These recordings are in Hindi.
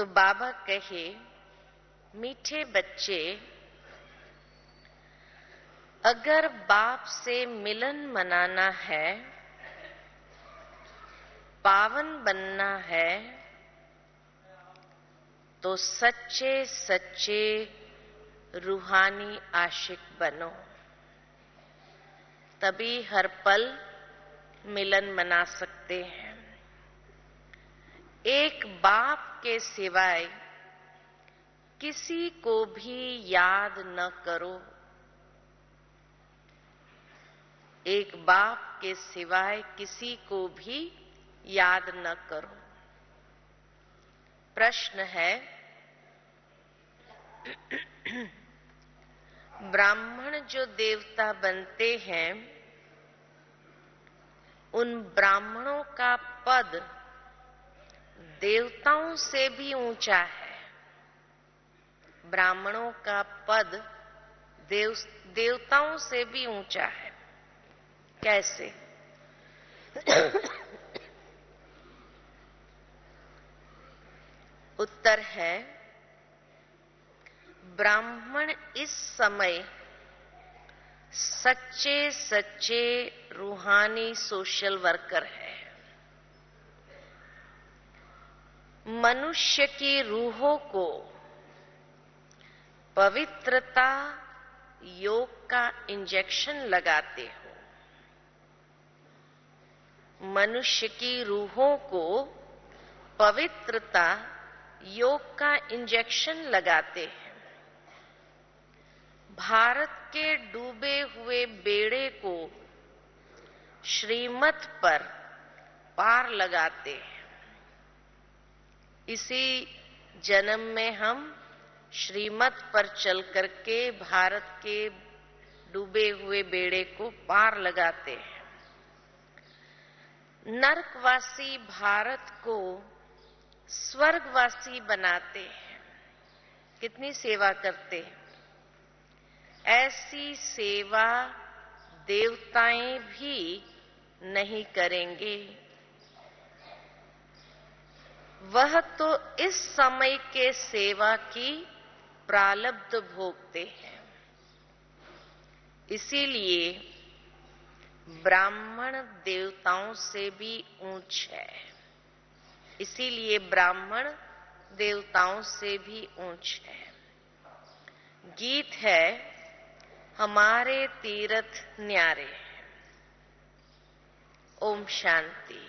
तो बाबा कहे, मीठे बच्चे, अगर बाप से मिलन मनाना है, पावन बनना है, तो सच्चे सच्चे रूहानी आशिक बनो, तभी हर पल मिलन मना सकते हैं। एक बाप के सिवाय किसी को भी याद न करो। एक बाप के सिवाय किसी को भी याद न करो। प्रश्न है, ब्राह्मण जो देवता बनते हैं, उन ब्राह्मणों का पद देवताओं से भी ऊंचा है। ब्राह्मणों का पद देवताओं से भी ऊंचा है। कैसे? उत्तर है, ब्राह्मण इस समय सच्चे सच्चे रूहानी सोशल वर्कर है। मनुष्य की रूहों को पवित्रता योग का इंजेक्शन लगाते हो। मनुष्य की रूहों को पवित्रता योग का इंजेक्शन लगाते हैं। भारत के डूबे हुए बेड़े को श्रीमत पर पार लगाते हैं। इसी जन्म में हम श्रीमत पर चल करके भारत के डूबे हुए बेड़े को पार लगाते हैं। नरकवासी भारत को स्वर्गवासी बनाते हैं। कितनी सेवा करते हैं। ऐसी सेवा देवताएं भी नहीं करेंगे। वह तो इस समय के सेवा की प्रारब्ध भोगते हैं। इसीलिए ब्राह्मण देवताओं से भी ऊंच है। इसीलिए ब्राह्मण देवताओं से भी ऊंच है। गीत है, हमारे तीर्थ न्यारे। ओम शांति।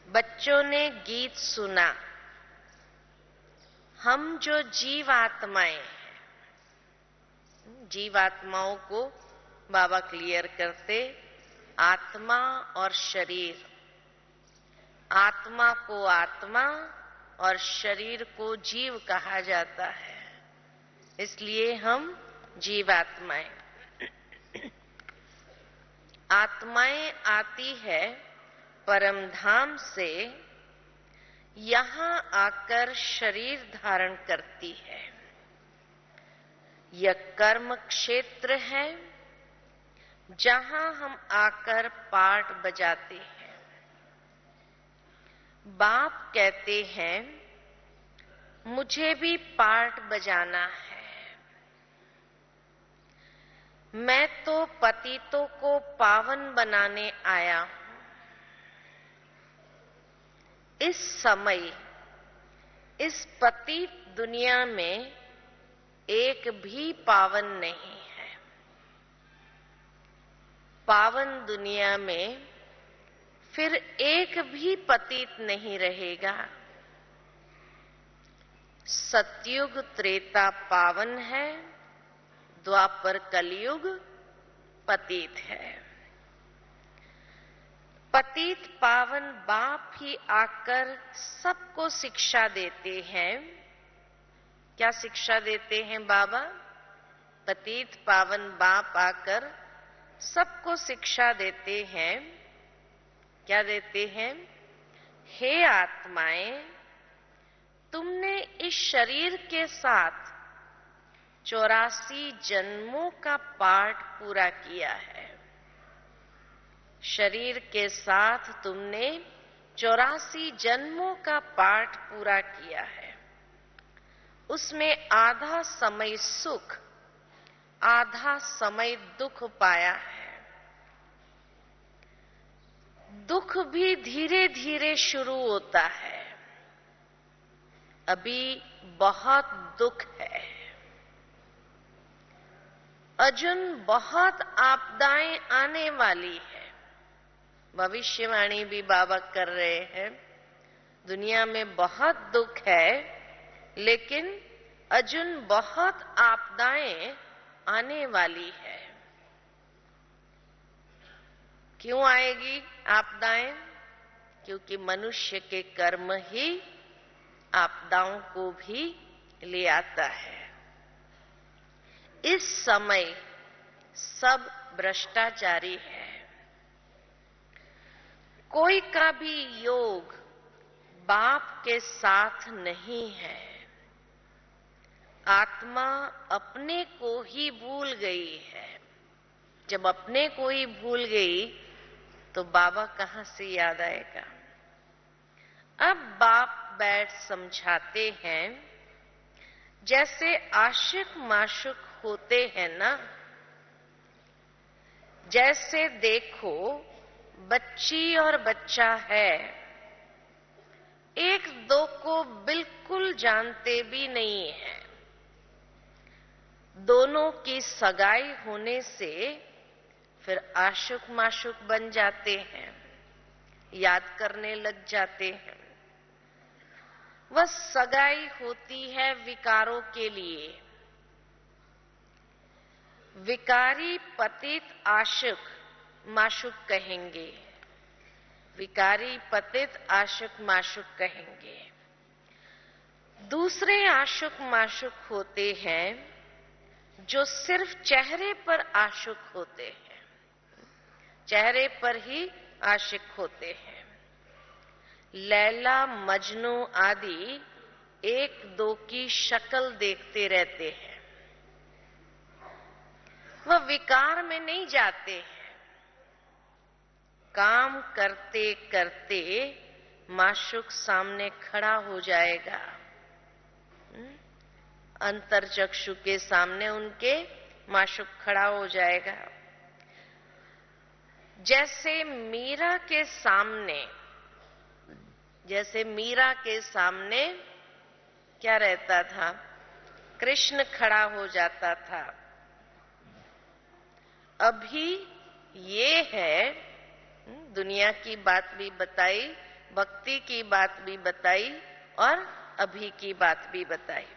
बच्चों ने गीत सुना। हम जो जीवात्माएं हैं, जीवात्माओं को बाबा क्लियर करते, आत्मा और शरीर। आत्मा को आत्मा और शरीर को जीव कहा जाता है। इसलिए हम जीवात्माएं। आत्माएं आती है परम धाम से, यहां आकर शरीर धारण करती है। यह कर्म क्षेत्र है जहां हम आकर पार्ट बजाते हैं। बाप कहते हैं, मुझे भी पार्ट बजाना है। मैं तो पतितों को पावन बनाने आया हूं। इस समय इस पतित दुनिया में एक भी पावन नहीं है। पावन दुनिया में फिर एक भी पतित नहीं रहेगा। सतयुग त्रेता पावन है, द्वापर कलयुग पतित है। पतित पावन बाप ही आकर सबको शिक्षा देते हैं। क्या शिक्षा देते हैं बाबा? पतित पावन बाप आकर सबको शिक्षा देते हैं। क्या देते हैं? हे आत्माएं, तुमने इस शरीर के साथ 84 जन्मों का पाठ पूरा किया है। शरीर के साथ तुमने 84 जन्मों का पाठ पूरा किया है। उसमें आधा समय सुख, आधा समय दुख पाया है। दुख भी धीरे धीरे शुरू होता है। अभी बहुत दुख है। अर्जुन, बहुत आपदाएं आने वाली है। भविष्यवाणी भी बाबा कर रहे हैं। दुनिया में बहुत दुख है, लेकिन अर्जुन बहुत आपदाएं आने वाली है। क्यों आएगी आपदाएं? क्योंकि मनुष्य के कर्म ही आपदाओं को भी ले आता है। इस समय सब भ्रष्टाचारी है। कोई का भी योग बाप के साथ नहीं है। आत्मा अपने को ही भूल गई है। जब अपने को ही भूल गई तो बाबा कहां से याद आएगा? अब बाप बैठ समझाते हैं। जैसे आशिक माशुक होते हैं ना, जैसे देखो बच्ची और बच्चा है, एक दो को बिल्कुल जानते भी नहीं है। दोनों की सगाई होने से फिर आशिक माशुक बन जाते हैं, याद करने लग जाते हैं। वह सगाई होती है विकारों के लिए। विकारी पतित आशिक माशुक कहेंगे, विकारी पतित आशिक माशुक कहेंगे। दूसरे आशिक माशुक होते हैं जो सिर्फ चेहरे पर आशिक होते हैं, चेहरे पर ही आशिक होते हैं। लैला मजनू आदि एक दो की शक्ल देखते रहते हैं, वह विकार में नहीं जाते हैं। काम करते करते माशुक सामने खड़ा हो जाएगा। अंतरचक्षु के सामने उनके माशुक खड़ा हो जाएगा। जैसे मीरा के सामने क्या रहता था? कृष्ण खड़ा हो जाता था। अभी ये है, दुनिया की बात भी बताई, भक्ति की बात भी बताई और अभी की बात भी बताई।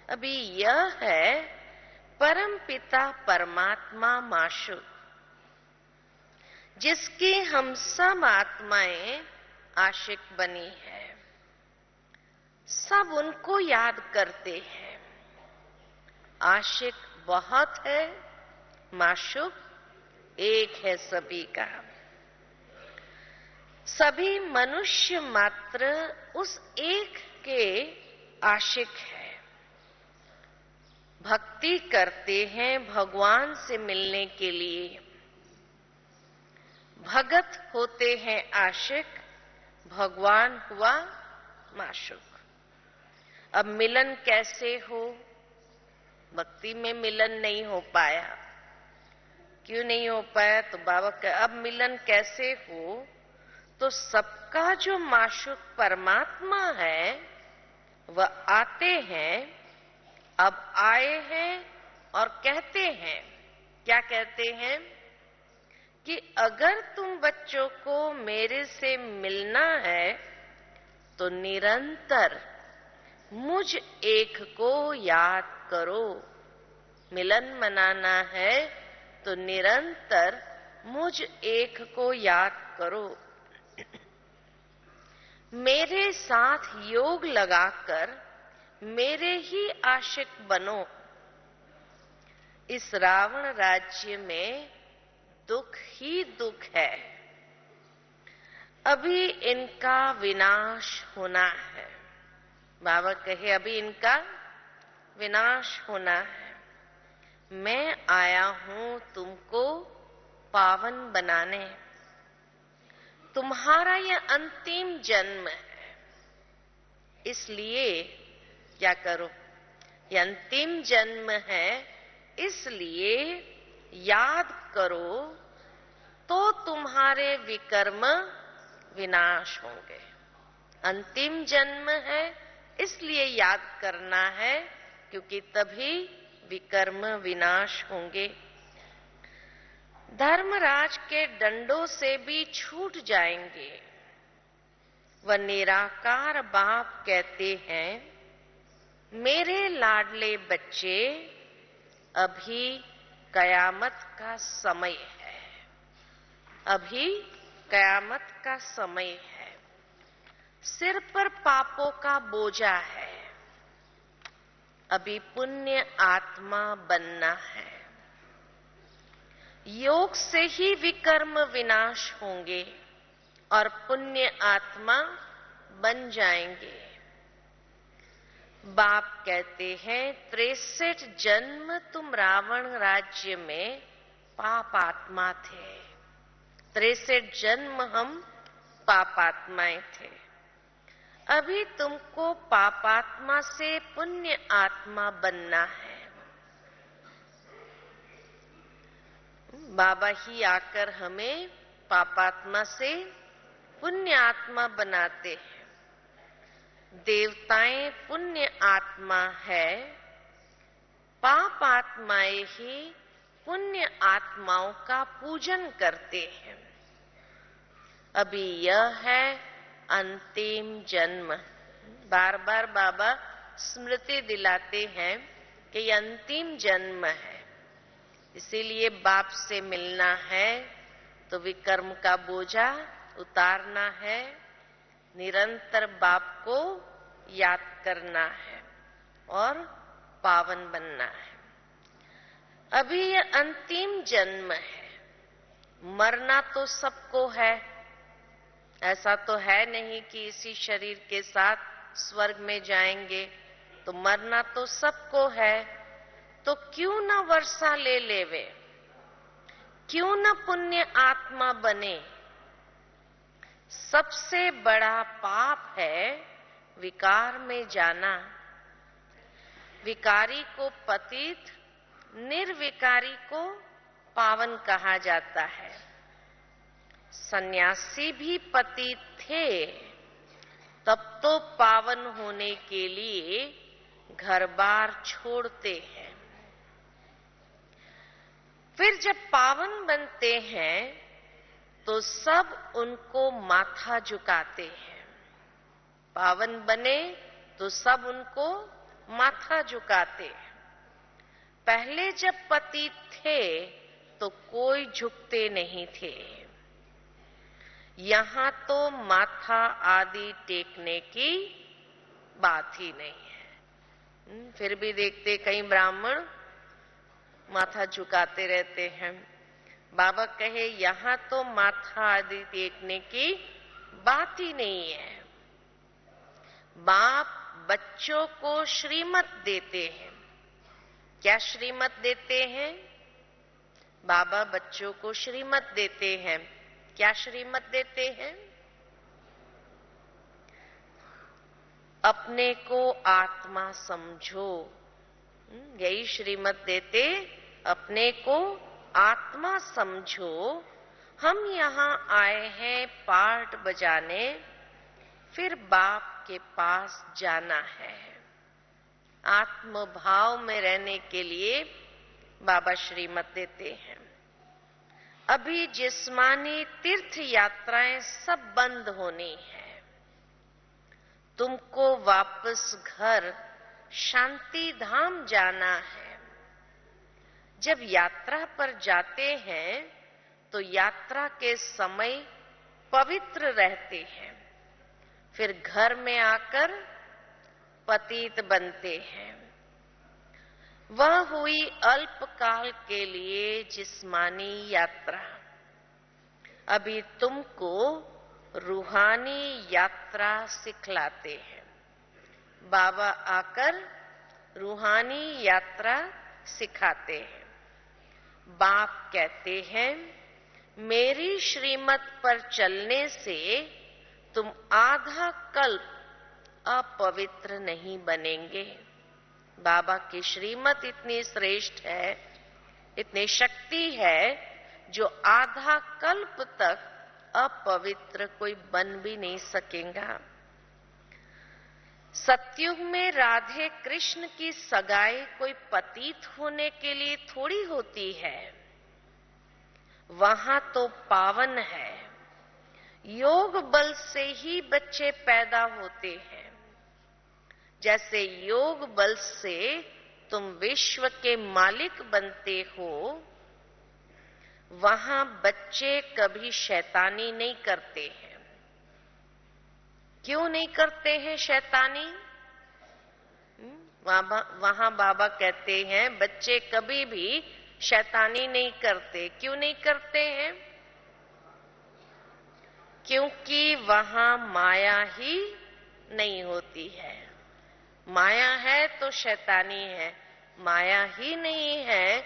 अभी यह है परम पिता परमात्मा माशुक, जिसकी हम सब आत्माएं आशिक बनी है। सब उनको याद करते हैं। आशिक बहुत है, माशुक एक है सभी का। सभी मनुष्य मात्र उस एक के आशिक है। भक्ति करते हैं भगवान से मिलने के लिए। भगत होते हैं आशिक, भगवान हुआ माशुक। अब मिलन कैसे हो? भक्ति में मिलन नहीं हो पाया। क्यों नहीं हो पाया? तो बाबा का अब मिलन कैसे हो? तो सबका जो माशुक परमात्मा है वह आते हैं। अब आए हैं और कहते हैं, क्या कहते हैं? कि अगर तुम बच्चों को मेरे से मिलना है तो निरंतर मुझ एक को याद करो। मिलन मनाना है तो निरंतर मुझ एक को याद करो। मेरे साथ योग लगाकर मेरे ही आशिक बनो। इस रावण राज्य में दुख ही दुख है। अभी इनका विनाश होना है। बाबा कहे अभी इनका विनाश होना है। मैं आया हूं तुमको पावन बनाने। तुम्हारा यह अंतिम जन्म है, इसलिए क्या करो, ये अंतिम जन्म है इसलिए याद करो तो तुम्हारे विकर्म विनाश होंगे। अंतिम जन्म है इसलिए याद करना है, क्योंकि तभी विकर्म विनाश होंगे। धर्मराज के दंडों से भी छूट जाएंगे। वह निराकार बाप कहते हैं, मेरे लाडले बच्चे, अभी कयामत का समय है, अभी कयामत का समय है। सिर पर पापों का बोझा है, अभी पुण्य आत्मा बनना है। योग से ही विकर्म विनाश होंगे और पुण्य आत्मा बन जाएंगे। बाप कहते हैं, 63 जन्म तुम रावण राज्य में पाप आत्मा थे। 63 जन्म हम पापात्माएं थे। अभी तुमको पापात्मा से पुण्य आत्मा बनना है। बाबा ही आकर हमें पापात्मा से पुण्य आत्मा बनाते हैं। देवताएं पुण्य आत्मा है, पाप आत्माएं ही पुण्य आत्माओं का पूजन करते हैं। अभी यह है अंतिम जन्म। बार बार बाबा स्मृति दिलाते हैं कि यह अंतिम जन्म है, इसीलिए बाप से मिलना है तो विकर्म का बोझा उतारना है, निरंतर बाप को याद करना है और पावन बनना है। अभी यह अंतिम जन्म है। मरना तो सबको है, ऐसा तो है नहीं कि इसी शरीर के साथ स्वर्ग में जाएंगे, तो मरना तो सबको है। तो क्यों न वर्षा ले लेवे, क्यों न पुण्य आत्मा बने। सबसे बड़ा पाप है विकार में जाना। विकारी को पतित, निर्विकारी को पावन कहा जाता है। सन्यासी भी पतित थे, तब तो पावन होने के लिए घर बार छोड़ते हैं। फिर जब पावन बनते हैं तो सब उनको माथा झुकाते हैं। पावन बने तो सब उनको माथा झुकाते हैं। पहले जब पतित थे तो कोई झुकते नहीं थे। यहां तो माथा आदि टेकने की बात ही नहीं है। फिर भी देखते कई ब्राह्मण माथा झुकाते रहते हैं। बाबा कहे, यहां तो माथा आदि टेकने की बात ही नहीं है। बाप बच्चों को श्रीमत देते हैं। क्या श्रीमत देते हैं? बाबा बच्चों को श्रीमत देते हैं। क्या श्रीमत देते हैं? अपने को आत्मा समझो, यही श्रीमत देते। अपने को आत्मा समझो। हम यहाँ आए हैं पार्ट बजाने, फिर बाप के पास जाना है। आत्म भाव में रहने के लिए बाबा श्रीमत देते हैं। अभी जिस्मानी तीर्थ यात्राएं सब बंद होनी है। तुमको वापस घर शांति धाम जाना है। जब यात्रा पर जाते हैं तो यात्रा के समय पवित्र रहते हैं, फिर घर में आकर पतित बनते हैं। वह हुई अल्पकाल के लिए जिस्मानी यात्रा। अभी तुमको रूहानी यात्रा सिखलाते हैं। बाबा आकर रूहानी यात्रा सिखाते हैं। बाप कहते हैं, मेरी श्रीमत पर चलने से तुम आधा कल्प अपवित्र नहीं बनेंगे। बाबा की श्रीमत इतनी श्रेष्ठ है, इतनी शक्ति है, जो आधा कल्प तक अपवित्र कोई बन भी नहीं सकेगा। सतयुग में राधे कृष्ण की सगाई कोई पतित होने के लिए थोड़ी होती है, वहां तो पावन है। योग बल से ही बच्चे पैदा होते हैं। जैसे योग बल से तुम विश्व के मालिक बनते हो, वहां बच्चे कभी शैतानी नहीं करते हैं। क्यों नहीं करते हैं शैतानी? वहां बाबा कहते हैं बच्चे कभी भी शैतानी नहीं करते। क्यों नहीं करते हैं? क्योंकि वहां माया ही नहीं होती है। माया है तो शैतानी है, माया ही नहीं है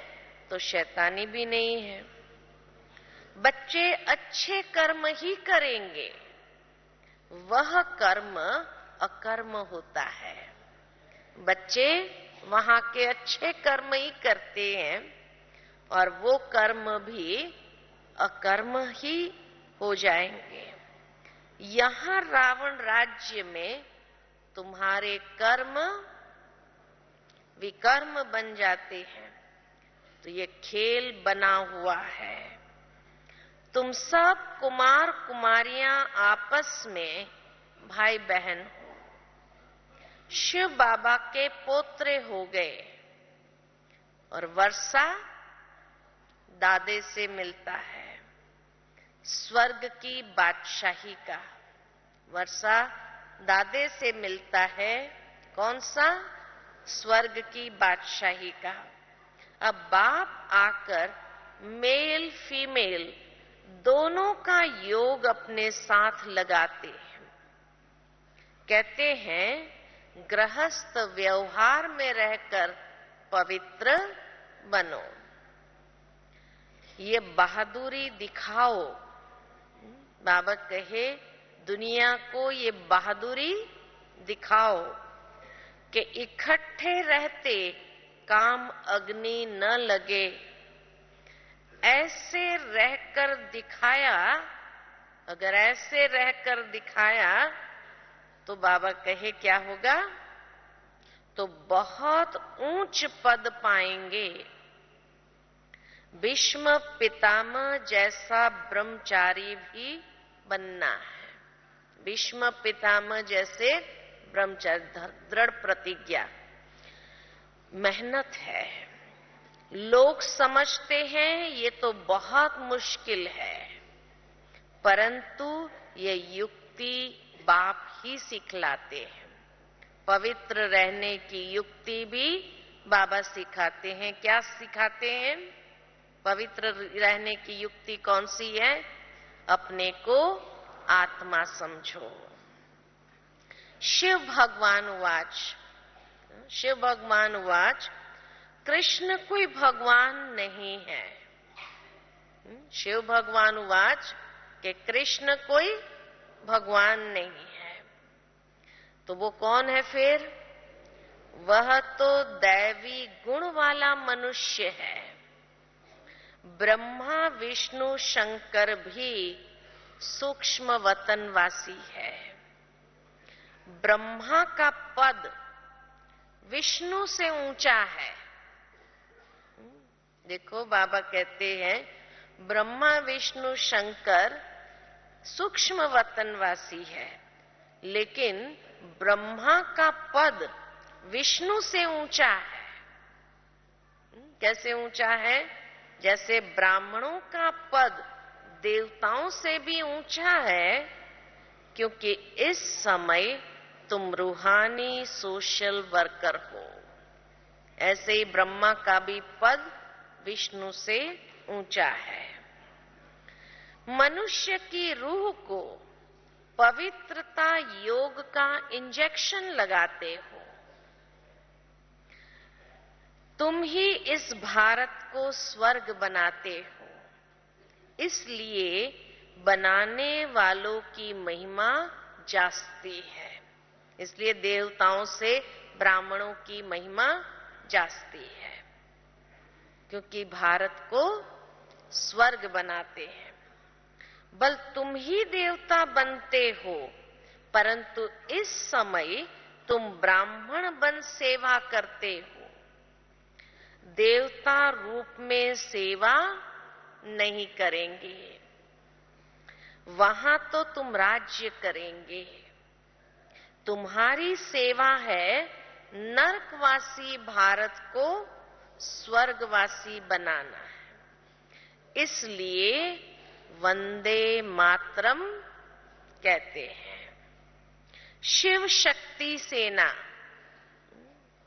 तो शैतानी भी नहीं है। बच्चे अच्छे कर्म ही करेंगे, वह कर्म अकर्म होता है। बच्चे वहां के अच्छे कर्म ही करते हैं और वो कर्म भी अकर्म ही हो जाएंगे। यहां रावण राज्य में तुम्हारे कर्म विकर्म बन जाते हैं। तो ये खेल बना हुआ है। तुम सब कुमार कुमारियां आपस में भाई बहन हो। शिव बाबा के पोत्रे हो गए और वर्षा दादे से मिलता है। स्वर्ग की बादशाही का वर्षा दादे से मिलता है। कौन सा? स्वर्ग की बादशाही का। अब बाप आकर मेल फीमेल दोनों का योग अपने साथ लगाते हैं। कहते हैं गृहस्थ व्यवहार में रहकर पवित्र बनो। ये बहादुरी दिखाओ। बाबा कहे दुनिया को ये बहादुरी दिखाओ कि इकट्ठे रहते काम अग्नि न लगे। ऐसे रहकर दिखाया, अगर ऐसे रहकर दिखाया तो बाबा कहे क्या होगा? तो बहुत ऊंच पद पाएंगे। भीष्म पितामह जैसा ब्रह्मचारी भी बनना है। भीष्म पितामह जैसे ब्रह्मचारी, दृढ़ प्रतिज्ञा। मेहनत है। लोग समझते हैं ये तो बहुत मुश्किल है, परंतु ये युक्ति बाप ही सिखलाते हैं। पवित्र रहने की युक्ति भी बाबा सिखाते हैं। क्या सिखाते हैं? पवित्र रहने की युक्ति कौन सी है? अपने को आत्मा समझो। शिव भगवान उवाच, शिव भगवान उवाच, कृष्ण कोई भगवान नहीं है। शिव भगवान उवाच कि कृष्ण कोई भगवान नहीं है। तो वो कौन है फिर? वह तो दैवी गुण वाला मनुष्य है। ब्रह्मा विष्णु शंकर भी सूक्ष्म वतनवासी है। ब्रह्मा का पद विष्णु से ऊंचा है। देखो बाबा कहते हैं ब्रह्मा विष्णु शंकर सूक्ष्म वतनवासी है, लेकिन ब्रह्मा का पद विष्णु से ऊंचा है। कैसे ऊंचा है? जैसे ब्राह्मणों का पद देवताओं से भी ऊंचा है, क्योंकि इस समय तुम रूहानी सोशल वर्कर हो। ऐसे ही ब्रह्मा का भी पद विष्णु से ऊंचा है। मनुष्य की रूह को पवित्रता योग का इंजेक्शन लगाते हो। तुम ही इस भारत को स्वर्ग बनाते हो। इसलिए बनाने वालों की महिमा जास्ती है। इसलिए देवताओं से ब्राह्मणों की महिमा जास्ती है, क्योंकि भारत को स्वर्ग बनाते हैं। बल तुम ही देवता बनते हो, परंतु इस समय तुम ब्राह्मण बन सेवा करते हो। देवता रूप में सेवा नहीं करेंगे, वहां तो तुम राज्य करेंगे। तुम्हारी सेवा है नरकवासी भारत को स्वर्गवासी बनाना है। इसलिए वंदे मातरम कहते हैं। शिव शक्ति सेना,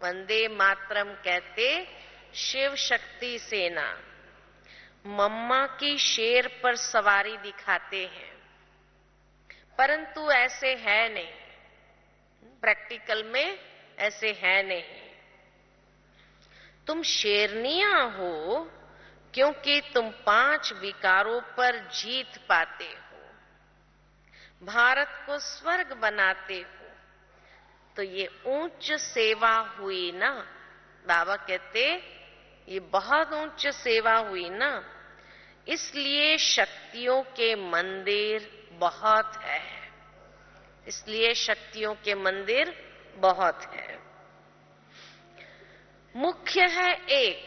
वंदे मातरम कहते शिव शक्ति सेना। मम्मा की शेर पर सवारी दिखाते हैं, परंतु ऐसे है नहीं, प्रैक्टिकल में ऐसे है नहीं। तुम शेरनियां हो क्योंकि तुम 5 विकारों पर जीत पाते हो, भारत को स्वर्ग बनाते हो, तो ये ऊंच सेवा हुई ना। बाबा कहते ये बहुत ऊंच सेवा हुई ना। इसलिए शक्तियों के मंदिर बहुत है, इसलिए शक्तियों के मंदिर बहुत है। मुख्य है एक,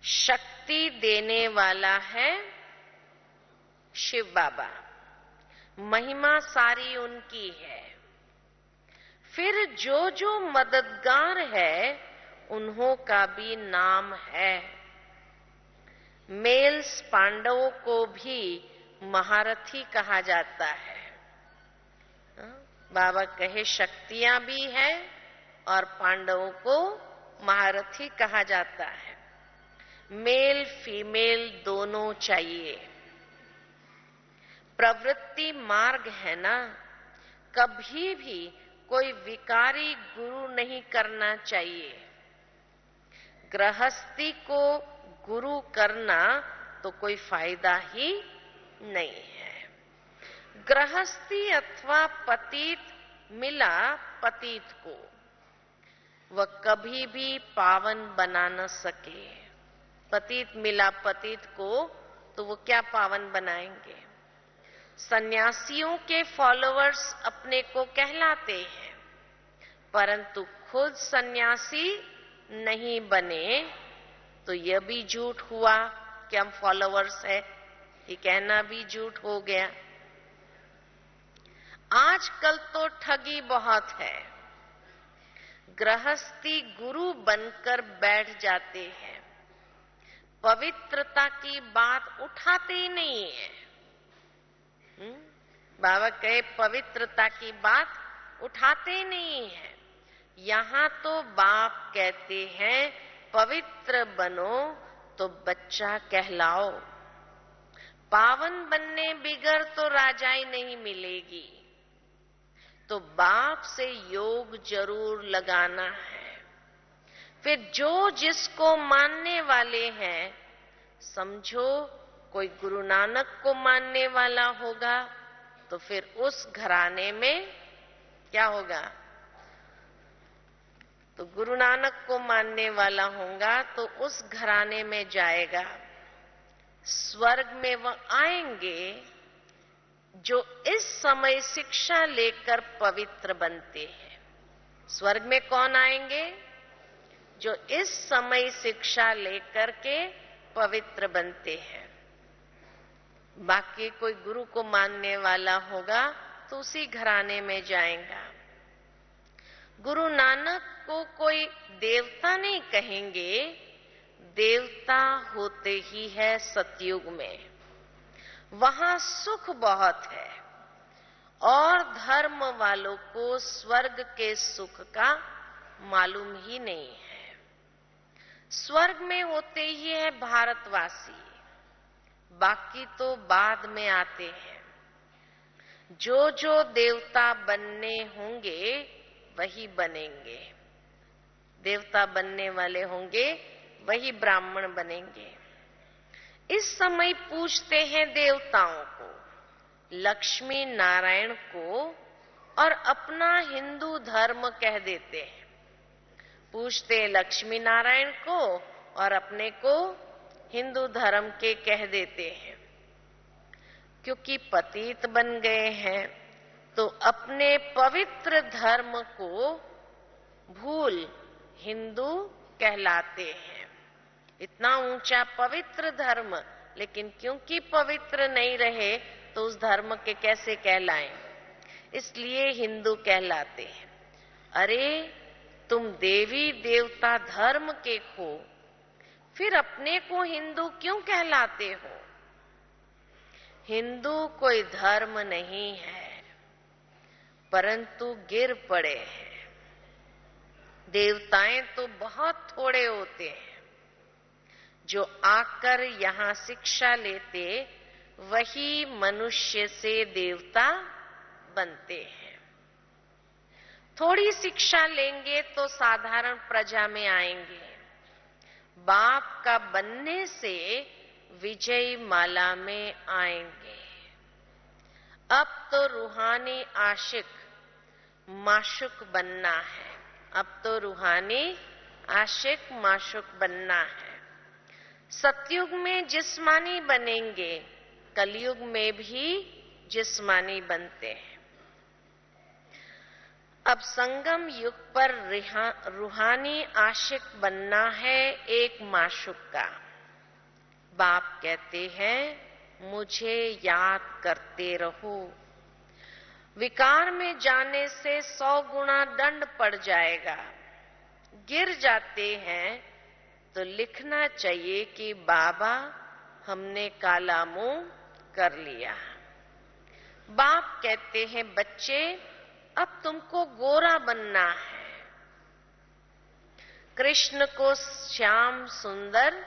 शक्ति देने वाला है शिव बाबा, महिमा सारी उनकी है। फिर जो जो मददगार है उन्हों का भी नाम है। मेल्स पांडवों को भी महारथी कहा जाता है। बाबा कहे शक्तियां भी है और पांडवों को महारथी कहा जाता है। मेल फीमेल दोनों चाहिए। प्रवृत्ति मार्ग है ना, कभी भी कोई विकारी गुरु नहीं करना चाहिए। गृहस्थी को गुरु करना तो कोई फायदा ही नहीं है। गृहस्थी अथवा पतित मिला पतित को, वह कभी भी पावन बना न सके। पतित मिला पतित को तो वो क्या पावन बनाएंगे। सन्यासियों के फॉलोअर्स अपने को कहलाते हैं, परंतु खुद सन्यासी नहीं बने तो यह भी झूठ हुआ कि हम फॉलोअर्स हैं। ये कहना भी झूठ हो गया। आजकल तो ठगी बहुत है। गृहस्थी गुरु बनकर बैठ जाते हैं, पवित्रता की बात उठाते ही नहीं है। बाबा कहे पवित्रता की बात उठाते ही नहीं है। यहां तो बाप कहते हैं पवित्र बनो तो बच्चा कहलाओ। पावन बनने बिगर तो राजाई नहीं मिलेगी, तो बाप से योग जरूर लगाना है। फिर जो जिसको मानने वाले हैं, समझो कोई गुरु नानक को मानने वाला होगा तो फिर उस घराने में क्या होगा, तो गुरु नानक को मानने वाला होगा तो उस घराने में जाएगा। स्वर्ग में वह आएंगे जो इस समय शिक्षा लेकर पवित्र बनते हैं। स्वर्ग में कौन आएंगे? जो इस समय शिक्षा लेकर के पवित्र बनते हैं। बाकी कोई गुरु को मानने वाला होगा तो उसी घराने में जाएगा। गुरु नानक को कोई देवता नहीं कहेंगे, देवता होते ही है सतयुग में। वहां सुख बहुत है और धर्म वालों को स्वर्ग के सुख का मालूम ही नहीं है। स्वर्ग में होते ही है भारतवासी, बाकी तो बाद में आते हैं। जो जो देवता बनने होंगे वही बनेंगे। देवता बनने वाले होंगे वही ब्राह्मण बनेंगे। इस समय पूजते हैं देवताओं को, लक्ष्मी नारायण को, और अपना हिंदू धर्म कह देते हैं। पूजते लक्ष्मी नारायण को और अपने को हिंदू धर्म के कह देते हैं। क्योंकि पतित बन गए हैं तो अपने पवित्र धर्म को भूल हिंदू कहलाते हैं। इतना ऊंचा पवित्र धर्म, लेकिन क्योंकि पवित्र नहीं रहे तो उस धर्म के कैसे कहलाएं, इसलिए हिंदू कहलाते हैं। अरे तुम देवी देवता धर्म के हो, फिर अपने को हिंदू क्यों कहलाते हो? हिंदू कोई धर्म नहीं है, परंतु गिर पड़े हैं। देवताएं तो बहुत थोड़े होते हैं, जो आकर यहां शिक्षा लेते वही मनुष्य से देवता बनते हैं। थोड़ी शिक्षा लेंगे तो साधारण प्रजा में आएंगे। बाप का बनने से विजय माला में आएंगे। अब तो रूहानी आशिक माशुक बनना है। अब तो रूहानी आशिक माशुक बनना है। सतयुग में जिस्मानी बनेंगे, कलयुग में भी जिस्मानी बनते हैं। अब संगम युग पर रूहानी आशिक बनना है एक माशुक का। बाप कहते हैं मुझे याद करते रहो। विकार में जाने से 100 गुना दंड पड़ जाएगा। गिर जाते हैं तो लिखना चाहिए कि बाबा हमने काला मुंह कर लिया। बाप कहते हैं बच्चे अब तुमको गोरा बनना है। कृष्ण को श्याम सुंदर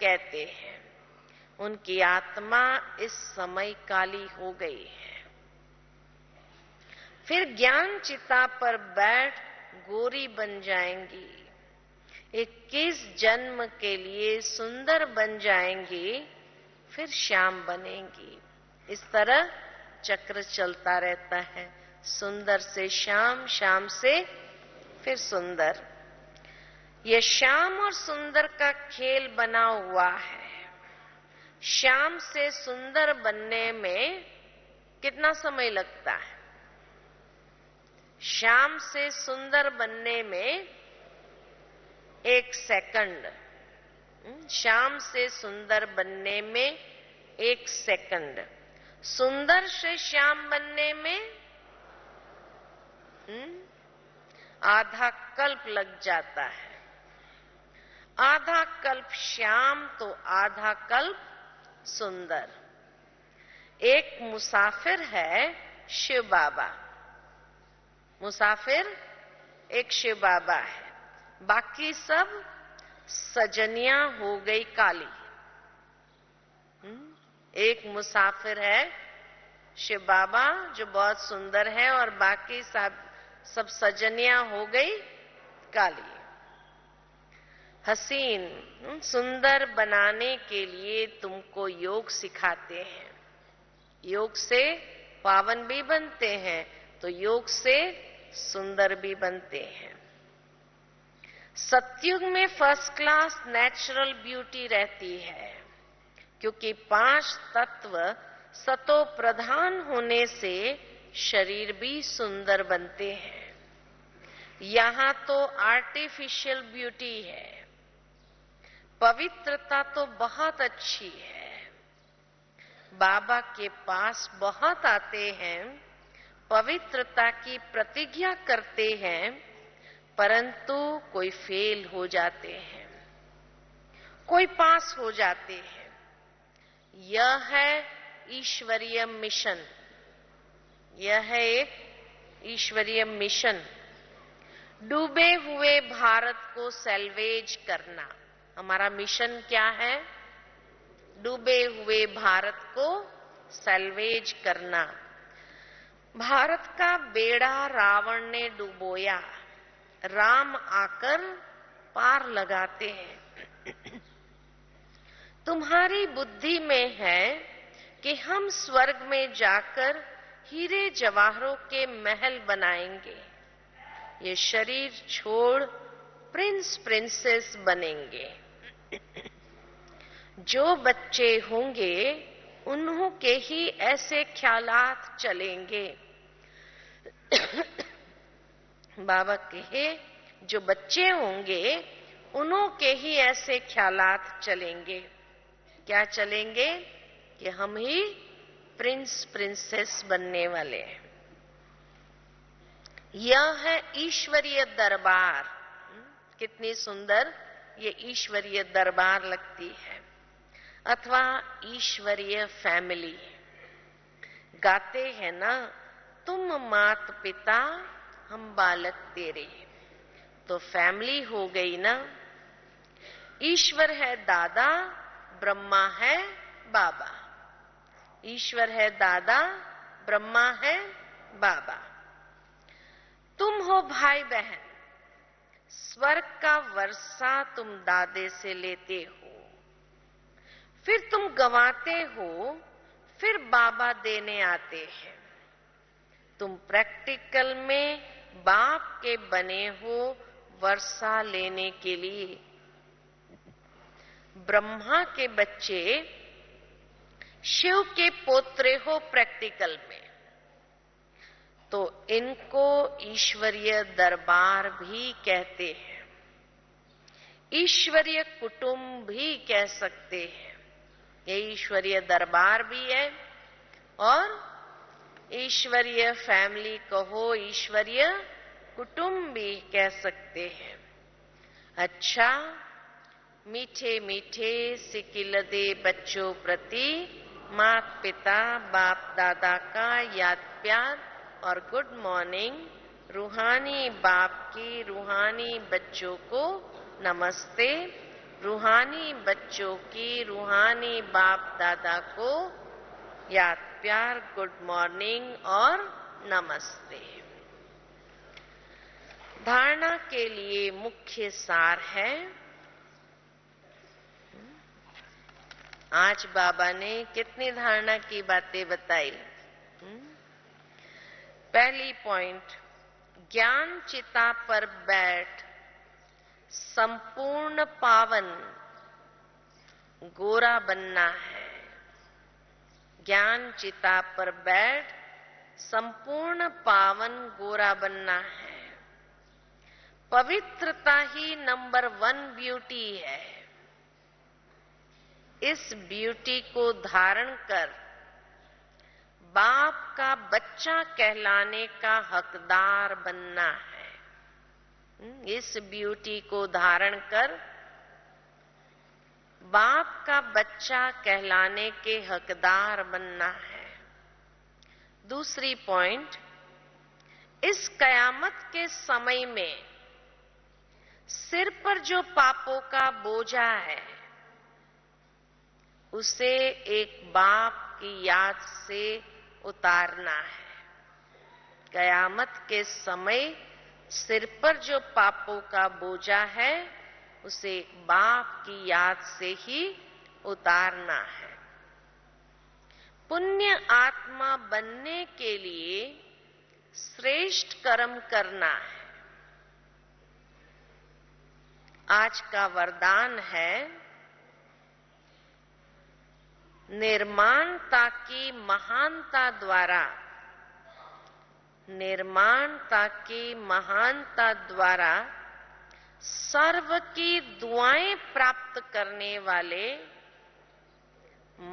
कहते हैं। उनकी आत्मा इस समय काली हो गई है। फिर ज्ञान चिता पर बैठ गोरी बन जाएंगी। 21 जन्म के लिए सुंदर बन जाएंगी, फिर श्याम बनेंगी। इस तरह चक्र चलता रहता है। सुंदर से श्याम, श्याम से फिर सुंदर। ये श्याम और सुंदर का खेल बना हुआ है। श्याम से सुंदर बनने में कितना समय लगता है? श्याम से सुंदर बनने में 1 सेकंड। श्याम से सुंदर बनने में 1 सेकंड। सुंदर से श्याम बनने में आधा कल्प लग जाता है। आधा कल्प श्याम तो आधा कल्प सुंदर। एक मुसाफिर है शिव बाबा। मुसाफिर एक शिव बाबा है। बाकी सब सजनियां हो गई काली। एक मुसाफिर है शिव बाबा जो बहुत सुंदर है, और बाकी सब सजनियां हो गई काली। हसीन सुंदर बनाने के लिए तुमको योग सिखाते हैं। योग से पावन भी बनते हैं तो योग से सुंदर भी बनते हैं। सतयुग में फर्स्ट क्लास नेचुरल ब्यूटी रहती है, क्योंकि 5 तत्व सतो प्रधान होने से शरीर भी सुंदर बनते हैं। यहां तो आर्टिफिशियल ब्यूटी है। पवित्रता तो बहुत अच्छी है। बाबा के पास बहुत आते हैं, पवित्रता की प्रतिज्ञा करते हैं, परंतु कोई फेल हो जाते हैं, कोई पास हो जाते हैं। यह है ईश्वरीय मिशन। यह है एक ईश्वरीय मिशन। डूबे हुए भारत को सैल्वेज करना हमारा मिशन क्या है? डूबे हुए भारत को सैल्वेज करना। भारत का बेड़ा रावण ने डुबोया, राम आकर पार लगाते हैं। तुम्हारी बुद्धि में है कि हम स्वर्ग में जाकर हीरे जवाहरों के महल बनाएंगे, ये शरीर छोड़ प्रिंस प्रिंसेस बनेंगे। जो बच्चे होंगे उन्हों के ही ऐसे ख्यालात चलेंगे। बाबा कहे जो बच्चे होंगे उन्हों के ही ऐसे ख्यालात चलेंगे। क्या चलेंगे? कि हम ही प्रिंस प्रिंसेस बनने वाले हैं। यह है ईश्वरीय दरबार। कितनी सुंदर ये ईश्वरीय दरबार लगती है, अथवा ईश्वरीय फैमिली। गाते हैं ना, तुम मात पिता हम बालक तेरे, तो फैमिली हो गई ना। ईश्वर है दादा, ब्रह्मा है बाबा। ईश्वर है दादा, ब्रह्मा है बाबा। तुम हो भाई बहन, स्वर्ग का वर्षा तुम दादे से लेते हो, फिर तुम गंवाते हो, फिर बाबा देने आते हैं। तुम प्रैक्टिकल में बाप के बने हो वर्षा लेने के लिए। ब्रह्मा के बच्चे शिव के पोत्रे हो प्रैक्टिकल में, तो इनको ईश्वरीय दरबार भी कहते हैं, ईश्वरीय कुटुंब भी कह सकते हैं। ये ईश्वरीय दरबार भी है और ईश्वरीय फैमिली कहो, ईश्वरीय कुटुंब भी कह सकते हैं। अच्छा, मीठे मीठे सिकिलदे बच्चों प्रति माता पिता बाप दादा का याद प्यार और गुड मॉर्निंग। रूहानी बाप की रूहानी बच्चों को नमस्ते। रूहानी बच्चों की रूहानी बाप दादा को याद प्यार, गुड मॉर्निंग और नमस्ते। धारणा के लिए मुख्य सार है। आज बाबा ने कितनी धारणा की बातें बताई। पहली पॉइंट, ज्ञान चिता पर बैठ संपूर्ण पावन गोरा बनना है। ज्ञान चिता पर बैठ संपूर्ण पावन गोरा बनना है। पवित्रता ही नंबर 1 ब्यूटी है। इस ब्यूटी को धारण कर बाप का बच्चा कहलाने का हकदार बनना है। इस ब्यूटी को धारण कर बाप का बच्चा कहलाने के हकदार बनना है। दूसरी पॉइंट, इस कयामत के समय में सिर पर जो पापों का बोझा है उसे एक बाप की याद से उतारना है। कयामत के समय सिर पर जो पापों का बोझा है उसे बाप की याद से ही उतारना है। पुण्य आत्मा बनने के लिए श्रेष्ठ कर्म करना है। आज का वरदान है निर्माणता की महानता द्वारा, निर्माणता की महानता द्वारा सर्व की दुआएं प्राप्त करने वाले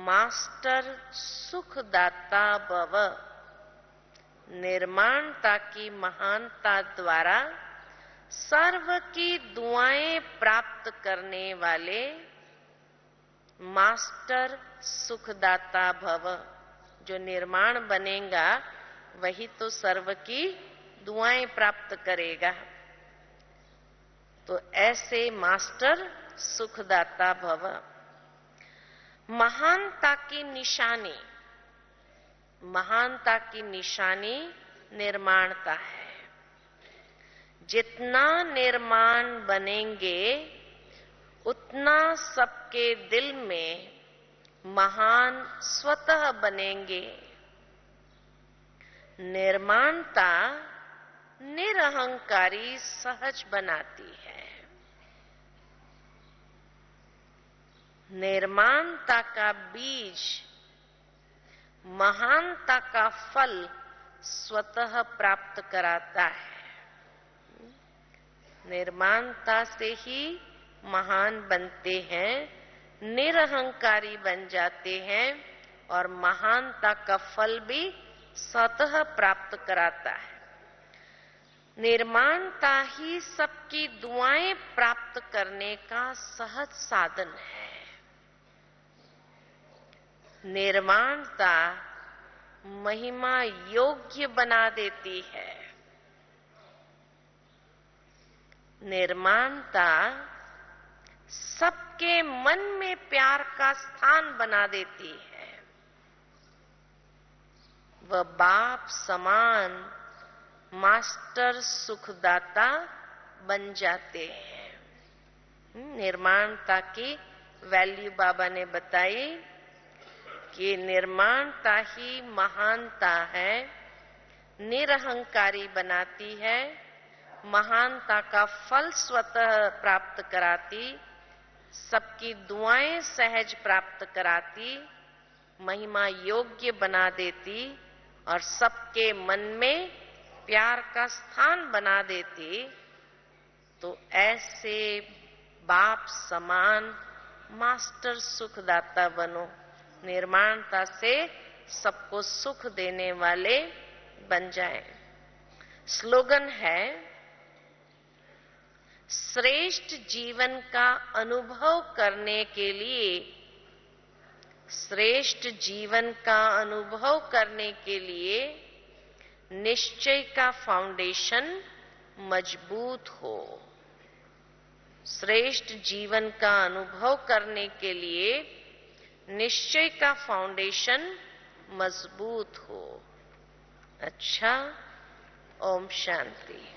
मास्टर सुखदाता भव। निर्माणता की महानता द्वारा सर्व की दुआएं प्राप्त करने वाले मास्टर सुखदाता भव। जो निर्माण बनेगा वही तो सर्व की दुआएं प्राप्त करेगा। तो ऐसे मास्टर सुखदाता भव। महानता की निशानी, महानता की निशानी निर्माणता है। जितना निर्माण बनेंगे उतना सबके दिल में महान स्वतः बनेंगे। निर्माणता निरहंकारी सहज बनाती है। निर्माणता का बीज महानता का फल स्वतः प्राप्त कराता है। निर्माणता से ही महान बनते हैं, निरहंकारी बन जाते हैं और महानता का फल भी स्वतः प्राप्त कराता है। निर्माणता ही सबकी दुआएं प्राप्त करने का सहज साधन है। निर्माणता महिमा योग्य बना देती है। निर्माणता सबके मन में प्यार का स्थान बना देती है। वह बाप समान मास्टर सुखदाता बन जाते हैं। निर्माणता की वैल्यू बाबा ने बताई कि निर्माणता ही महानता है, निरहंकारी बनाती है, महानता का फल स्वतः प्राप्त कराती, सबकी दुआएं सहज प्राप्त कराती, महिमा योग्य बना देती और सबके मन में प्यार का स्थान बना देती। तो ऐसे बाप समान मास्टर सुखदाता बनो। निर्माणता से सबको सुख देने वाले बन जाएं। स्लोगन है, श्रेष्ठ जीवन का अनुभव करने के लिए, श्रेष्ठ जीवन का अनुभव करने के लिए निश्चय का फाउंडेशन मजबूत हो। श्रेष्ठ जीवन का अनुभव करने के लिए निश्चय का फाउंडेशन मजबूत हो। अच्छा, ओम शांति।